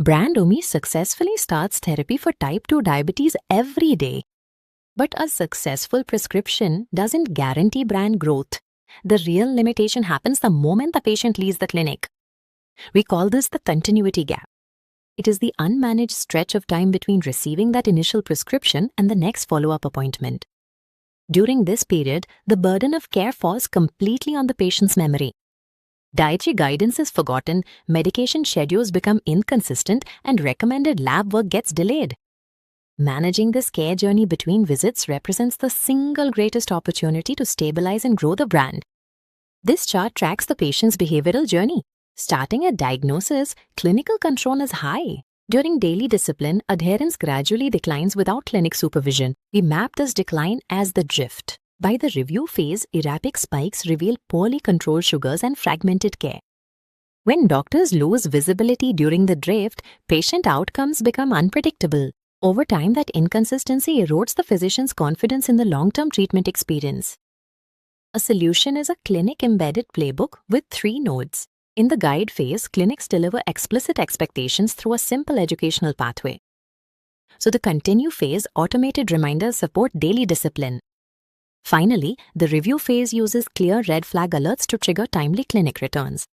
Brand Umi successfully starts therapy for type 2 diabetes every day. But a successful prescription doesn't guarantee brand growth. The real limitation happens the moment the patient leaves the clinic. We call this the continuity gap. It is the unmanaged stretch of time between receiving that initial prescription and the next follow-up appointment. During this period, the burden of care falls completely on the patient's memory. Dietary guidance is forgotten, medication schedules become inconsistent, and recommended lab work gets delayed. Managing this care journey between visits represents the single greatest opportunity to stabilize and grow the brand. This chart tracks the patient's behavioral journey. Starting at diagnosis, clinical control is high. During daily discipline, adherence gradually declines without clinic supervision. We map this decline as the drift. By the review phase, erratic spikes reveal poorly controlled sugars and fragmented care. When doctors lose visibility during the drift, patient outcomes become unpredictable. Over time, that inconsistency erodes the physician's confidence in the long-term treatment experience. A solution is a clinic-embedded playbook with 3 nodes. In the guide phase, clinics deliver explicit expectations through a simple educational pathway. So the continue phase, automated reminders support daily discipline. Finally, the review phase uses clear red flag alerts to trigger timely clinic returns.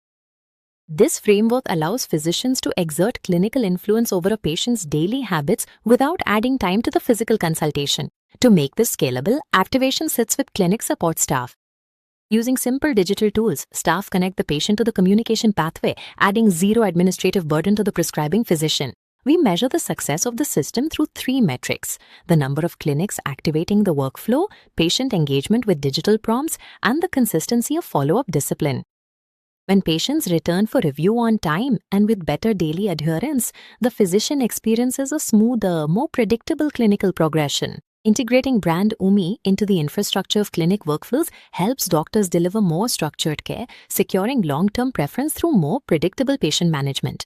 This framework allows physicians to exert clinical influence over a patient's daily habits without adding time to the physical consultation. To make this scalable, activation sits with clinic support staff. Using simple digital tools, staff connect the patient to the communication pathway, adding zero administrative burden to the prescribing physician. We measure the success of the system through 3 metrics: the number of clinics activating the workflow, patient engagement with digital prompts, and the consistency of follow-up discipline. When patients return for review on time and with better daily adherence, the physician experiences a smoother, more predictable clinical progression. Integrating Brand Umi into the infrastructure of clinic workflows helps doctors deliver more structured care, securing long-term preference through more predictable patient management.